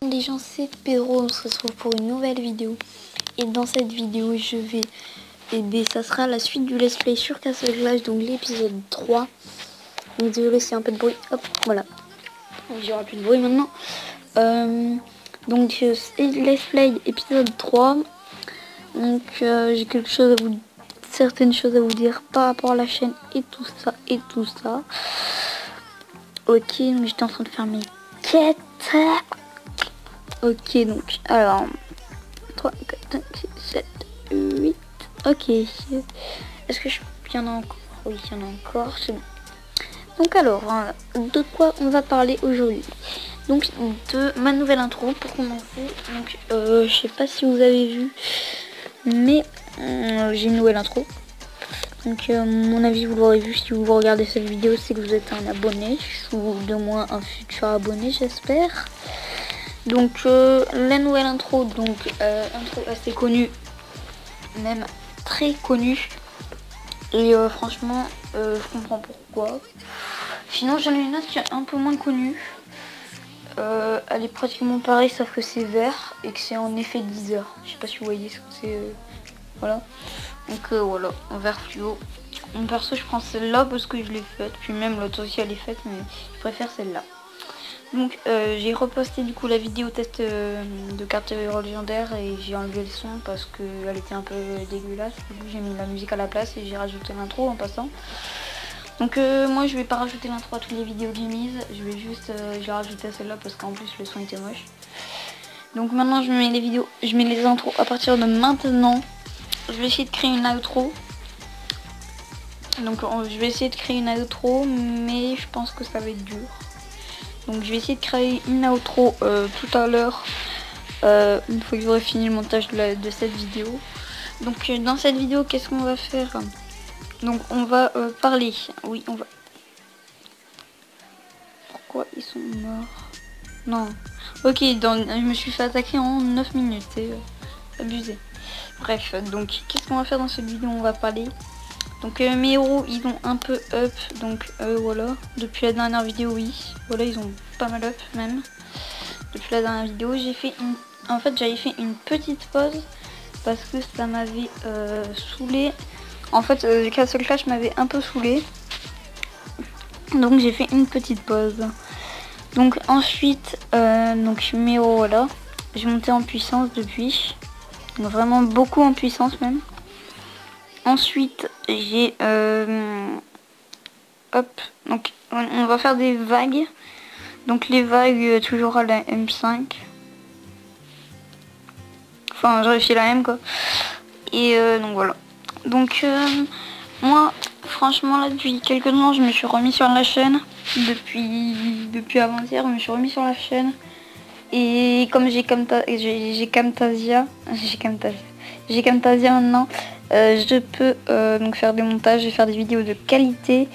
Les gens, c'est Péro, on se retrouve pour une nouvelle vidéo. Et dans cette vidéo, ça sera la suite du let's play sur Castle Clash, donc l'épisode 3. Donc désolé, c'est un peu de bruit. Hop, voilà. Il n'y aura plus de bruit maintenant. Donc c'est let's play épisode 3. Donc j'ai certaines choses à vous dire par rapport à la chaîne et tout ça et tout ça. Ok, donc j'étais en train de faire mes quêtes. Ok, donc, alors, 3, 4, 5, 6, 7, 8, ok. Est-ce que il y en a encore? Oui, il y en a encore, c'est bon. Donc alors, de quoi on va parler aujourd'hui? Donc, de ma nouvelle intro, pour commencer. Donc, je sais pas si vous avez vu, mais j'ai une nouvelle intro. Donc, mon avis, vous l'aurez vu si vous regardez cette vidéo, c'est que vous êtes un abonné, ou de moins un futur abonné, j'espère. Donc la nouvelle intro, donc intro assez connue, même très connue, et franchement je comprends pourquoi. Sinon j'en ai une autre qui est un peu moins connue, elle est pratiquement pareille sauf que c'est vert et que c'est en effet 10 heures. Je sais pas si vous voyez ce que c'est, voilà. Donc voilà, en vert fluo. Mon perso je prends celle-là parce que je l'ai faite, puis même l'autre aussi elle est faite, mais je préfère celle-là. Donc j'ai reposté du coup la vidéo test de carte légendaire et j'ai enlevé le son parce qu'elle était un peu dégueulasse. Du coup j'ai mis la musique à la place et j'ai rajouté l'intro en passant. Donc moi je vais pas rajouter l'intro à toutes les vidéos que j'ai mises, je vais juste rajouter à celle-là parce qu'en plus le son était moche. Donc maintenant je mets les intros à partir de maintenant. Je vais essayer de créer une outro. Donc je vais essayer de créer une outro, mais je pense que ça va être dur. Donc je vais essayer de créer une outro tout à l'heure, une fois que j'aurai fini le montage de cette vidéo. Donc dans cette vidéo, qu'est-ce qu'on va faire? Donc on va parler, oui on va... Pourquoi ils sont morts? Non, ok, je me suis fait attaquer en 9 minutes, c'est abusé. Bref, donc qu'est-ce qu'on va faire dans cette vidéo? On va parler. Donc mes héros ils ont un peu up, donc voilà, depuis la dernière vidéo oui, voilà ils ont pas mal up même. Depuis la dernière vidéo j'avais fait une petite pause parce que ça m'avait saoulé. En fait Castle Clash m'avait un peu saoulé, donc j'ai fait une petite pause. Donc ensuite donc mes héros voilà, j'ai monté en puissance depuis, donc vraiment beaucoup en puissance même. Ensuite, j'ai hop, donc on va faire des vagues. Donc les vagues toujours à la M5. Enfin, j'ai réussi la M quoi. Et donc voilà. Donc moi, franchement là depuis quelques temps, je me suis remis sur la chaîne. Depuis avant-hier, je me suis remis sur la chaîne. Et comme j'ai Camtasia maintenant. Je peux donc faire des montages et faire des vidéos de qualité.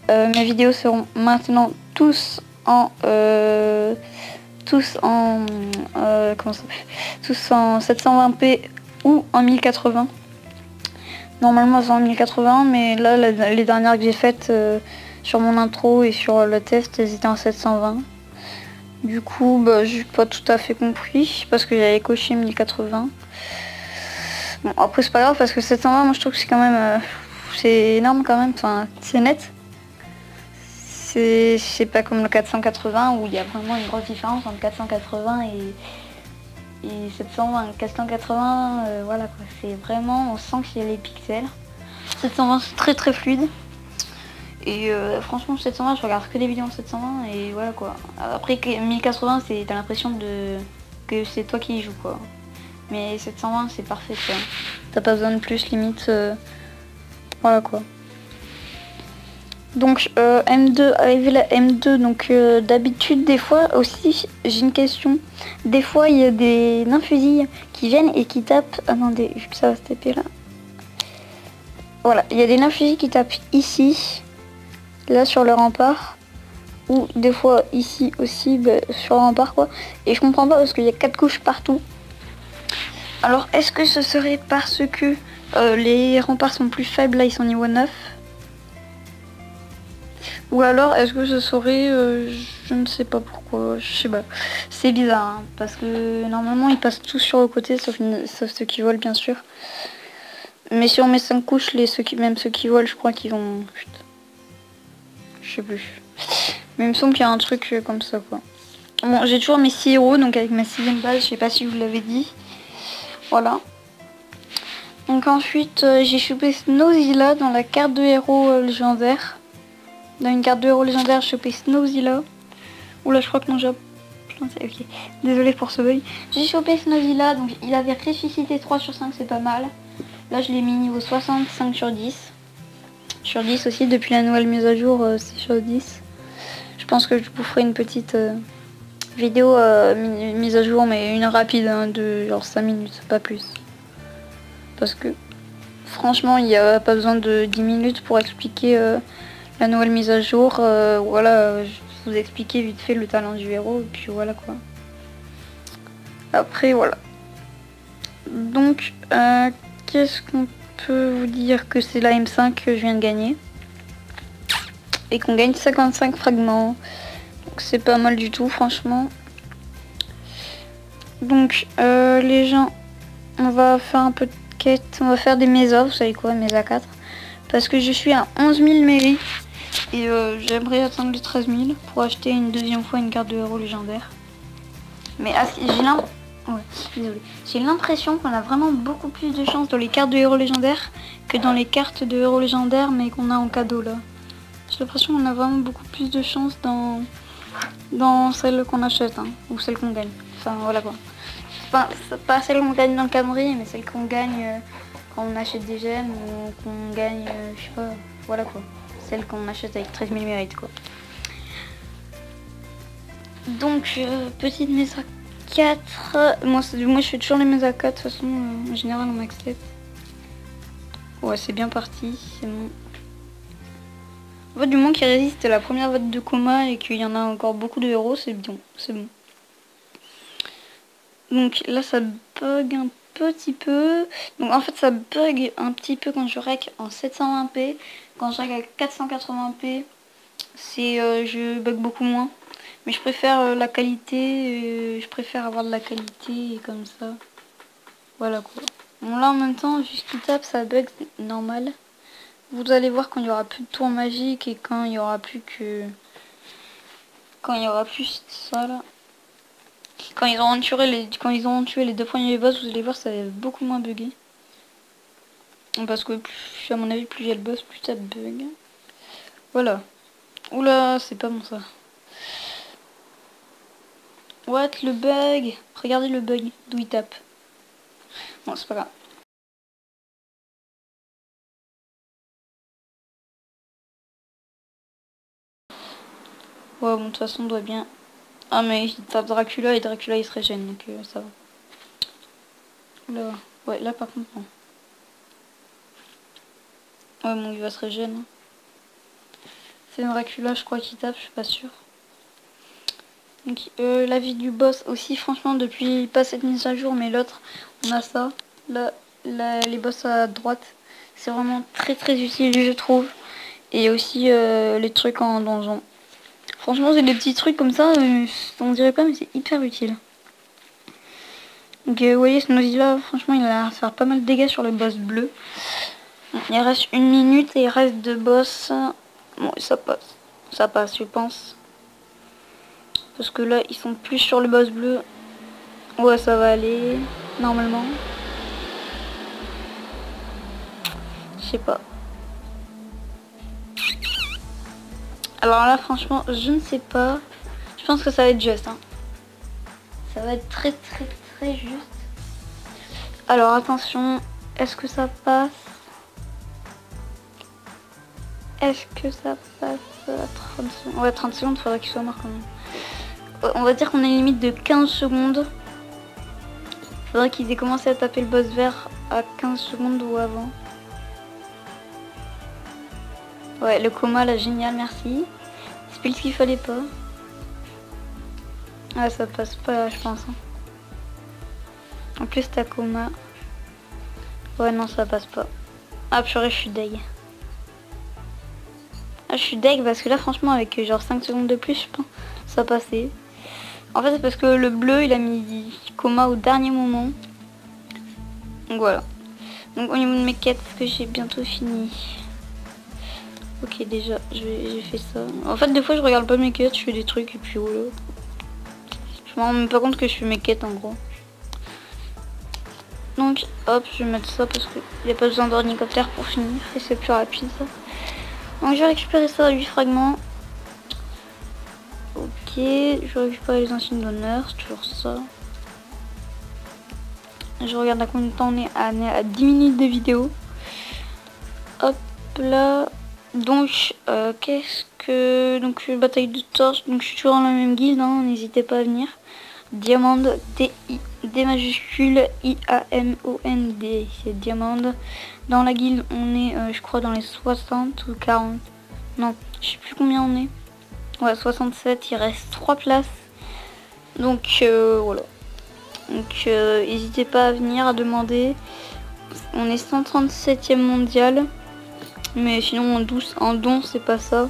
Mes vidéos seront maintenant tous en 720p ou en 1080. Normalement c'est en 1080, mais là les dernières que j'ai faites sur mon intro et sur le test, elles étaient en 720. Du coup j'ai pas tout à fait compris parce que j'avais coché 1080. Bon, après c'est pas grave parce que 720 moi je trouve que c'est quand même c'est énorme quand même, enfin c'est net. C'est pas comme le 480 où il y a vraiment une grosse différence entre 480 et 720. 480 voilà quoi, c'est vraiment, on sent qu'il y a les pixels. 720 c'est très très fluide. Et franchement 720 je regarde que des vidéos en 720 et voilà quoi. Après 1080 t'as l'impression que c'est toi qui y joues quoi. Mais 720 c'est parfait quoi. T'as pas besoin de plus limite. Voilà quoi. Donc M2, arrivé la M2, donc d'habitude des fois aussi j'ai une question. Des fois il y a des nains-fusils qui viennent et qui tapent. Attendez, vu que ça va se taper là. Voilà, il y a des nains-fusils qui tapent ici, là sur le rempart. Ou des fois ici aussi sur le rempart quoi. Et je comprends pas parce qu'il y a 4 couches partout. Alors est-ce que ce serait parce que Les remparts sont plus faibles, là ils sont niveau 9. Ou alors, est-ce que ce serait... je ne sais pas pourquoi, je sais pas. C'est bizarre, hein, parce que normalement ils passent tous sur le côté, sauf ceux qui volent bien sûr. Mais si on met 5 couches, même ceux qui volent, je crois qu'ils vont... Putain. Je sais plus. Mais il me semble qu'il y a un truc comme ça, quoi. Bon, j'ai toujours mes 6 héros, donc avec ma 6ème base, je sais pas si je vous l'avais dit. Voilà. Donc ensuite, j'ai chopé Snowzilla dans la carte de héros légendaire. Dans une carte de héros légendaire, j'ai chopé Snowzilla. Oula, je crois que mon job... Ok, désolé pour ce bug. J'ai chopé Snowzilla, donc il avait ressuscité 3 sur 5, c'est pas mal. Là, je l'ai mis niveau 65 sur 10. Sur 10 aussi, depuis la nouvelle mise à jour, c'est sur 10. Je pense que je vous ferai une petite vidéo mise à jour, mais une rapide, hein, de genre 5 minutes, pas plus. Parce que franchement, il n'y a pas besoin de 10 minutes pour expliquer la nouvelle mise à jour. Voilà, je vous expliquer vite fait le talent du héros, et puis voilà quoi. Après, voilà. Donc, qu'est-ce qu'on peut vous dire? Que c'est la M5 que je viens de gagner. Et qu'on gagne 55 fragments. Donc c'est pas mal du tout, franchement. Donc, les gens, on va faire un peu de quête. On va faire des mésas, vous savez quoi, mesa 4. Parce que je suis à 11 000 mairies. Et j'aimerais atteindre les 13 000 pour acheter une deuxième fois une carte de héros légendaire. Mais j'ai l'impression qu'on a vraiment beaucoup plus de chance dans les cartes de héros légendaires que dans les cartes de héros légendaires mais qu'on a en cadeau là. J'ai l'impression qu'on a vraiment beaucoup plus de chance dans celles qu'on achète, hein, ou celles qu'on gagne. Enfin voilà quoi. Enfin, pas celles qu'on gagne dans le calendrier, mais celles qu'on gagne quand on achète des gemmes ou qu'on gagne, je sais pas, voilà quoi. Celles qu'on achète avec 13 000 mérites quoi. Donc petite mesa 4, moi je fais toujours les mesa 4 de toute façon, en général on m'accepte. Ouais, c'est bien parti, c'est bon. En fait, du moment qu'il résiste à la première vote de coma et qu'il y en a encore beaucoup de héros, c'est bien, c'est bon. Donc là ça bug un petit peu. Donc en fait ça bug un petit peu quand je rec en 720p. Quand je rec à 480p, je bug beaucoup moins. Mais je préfère la qualité, je préfère avoir de la qualité comme ça. Voilà quoi. Bon là en même temps, vu qu'il tape, ça bug, c'est normal. Vous allez voir quand il y aura plus de tours magiques et quand il y aura plus que... Quand il y aura plus ça là. Quand ils auront tué les 2 premiers boss, vous allez voir, ça va beaucoup moins bugger. Parce que plus, à mon avis, plus il y a le boss, plus ça bug. Voilà. Oula, c'est pas bon ça. What, le bug? Regardez le bug, d'où il tape. Bon, c'est pas grave. Ouais, bon, de toute façon, on doit bien... Ah, mais il tape Dracula et Dracula, il se régène, donc ça va. Là, ouais, là, par contre, non. Ouais, bon, il va se régène. C'est Dracula, je crois qu'il tape, je suis pas sûre. Donc, la vie du boss aussi, franchement, depuis pas cette mise à jour, mais l'autre, on a ça. Là, les boss à droite, c'est vraiment très très utile, je trouve. Et aussi les trucs en donjon. Franchement, c'est des petits trucs comme ça, on dirait pas, mais c'est hyper utile. Donc, vous voyez, ce Snowzilla, franchement, il a l'air de faire pas mal de dégâts sur le boss bleu. Il reste 1 minute et il reste 2 boss. Bon, ça passe, je pense. Parce que là, ils sont plus sur le boss bleu. Ouais, ça va aller, normalement. Je sais pas. Alors là, franchement, je ne sais pas. Je pense que ça va être juste. Hein. Ça va être très très très juste. Alors attention, est-ce que ça passe? Est-ce que ça passe à 30 secondes? Ouais, 30 secondes, faudrait qu'il soit mort quand même. On va dire qu'on a une limite de 15 secondes. Faudrait qu'ils aient commencé à taper le boss vert à 15 secondes ou avant. Ouais, le coma là, génial, merci. C'est pile ce qu'il fallait pas. Ah, ça passe pas, je pense. Hein. En plus, t'as coma. Ouais, non, ça passe pas. Ah, purée, je suis deg. Ah, je suis deg parce que là, franchement, avec genre 5 secondes de plus, je pense, ça passait. En fait, c'est parce que le bleu, il a mis coma au dernier moment. Donc voilà. Donc au niveau de mes quêtes, est-ce que j'ai bientôt fini? Ok, déjà, j'ai fait ça. En fait, des fois, je regarde pas mes quêtes, je fais des trucs et puis voilà. Je me rends même pas compte que je fais mes quêtes en gros. Donc, hop, je vais mettre ça parce qu'il n'y a pas besoin d'hélicoptère pour finir et c'est plus rapide ça. Donc, je vais récupérer ça, 8 fragments. Ok, je vais récupérer les insignes d'honneur, c'est toujours ça. Je regarde à combien de temps on est à 10 minutes de vidéo. Hop là. Donc, qu'est-ce que... Donc, bataille de torche. Donc, je suis toujours dans la même guilde, hein, n'hésitez pas à venir. Diamande, D majuscule I-A-M-O-N-D. C'est Diamande. Dans la guilde, on est, je crois, dans les 60 ou 40. Non, je sais plus combien on est. Ouais, 67. Il reste 3 places. Donc, voilà. Donc, n'hésitez pas à venir, à demander. On est 137e mondial. Mais sinon, en don, c'est pas ça.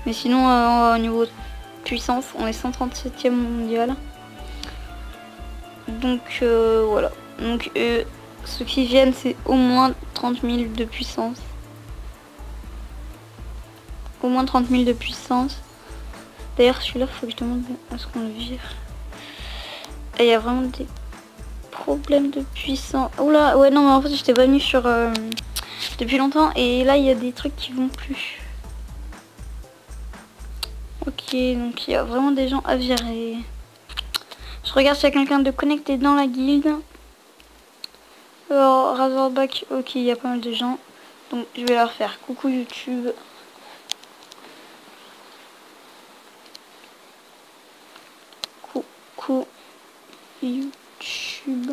Mais sinon, au niveau puissance, on est 137e mondial. Donc voilà. Donc ceux qui viennent, c'est au moins 30 000 de puissance. Au moins 30 000 de puissance. D'ailleurs, celui-là, faut que je demande à ce qu'on le vire. Et il y a vraiment des problèmes de puissance. Oula, ouais, non, mais en fait, j'étais pas venue sur depuis longtemps. Et là, il y a des trucs qui vont plus. Ok, donc il y a vraiment des gens à virer. Je regarde s'il y a quelqu'un de connecté dans la guilde. Alors, Razorback, ok, il y a pas mal de gens. Donc, je vais leur faire coucou YouTube. Coucou YouTube.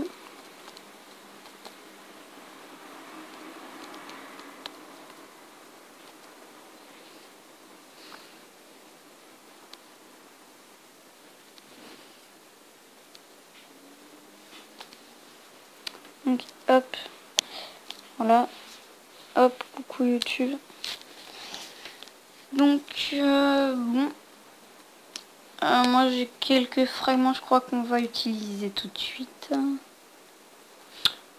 Donc, hop. Voilà. Hop, coucou YouTube. Donc, bon. Moi, j'ai quelques fragments, je crois qu'on va utiliser tout de suite. Il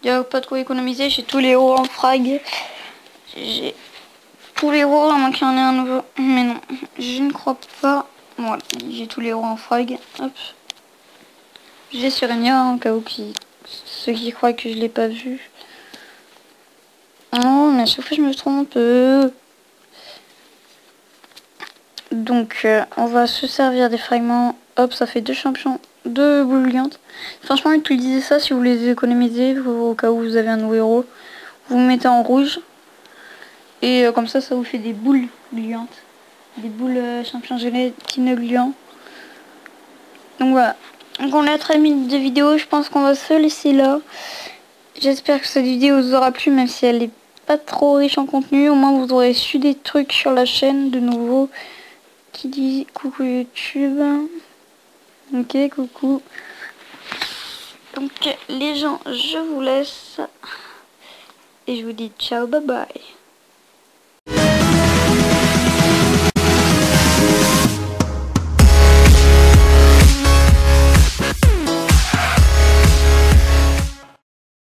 n'y a pas de quoi économiser, j'ai tous les héros en frag. J'ai tous les héros, à moins qu'il y en ait un nouveau. Mais non, je ne crois pas. Voilà, j'ai tous les héros en frag. Hop. J'ai Sirenia, en cas où ceux qui croient que je l'ai pas vu. Oh, mais à chaque fois je me trompe. Donc, on va se servir des fragments. Hop, ça fait 2 champions, 2 boules gluantes. Franchement, utilisez ça si vous les économisez, au cas où vous avez un nouveau héros. Vous mettez en rouge. Et comme ça, ça vous fait des boules gluantes. Des boules champions gélatine gluants. Donc voilà. Donc on est à 13 minutes de vidéo. Je pense qu'on va se laisser là. J'espère que cette vidéo vous aura plu, même si elle est pas trop riche en contenu. Au moins vous aurez su des trucs sur la chaîne de nouveau. Qui dit coucou YouTube. Ok, coucou. Donc les gens, je vous laisse. Et je vous dis ciao, bye bye.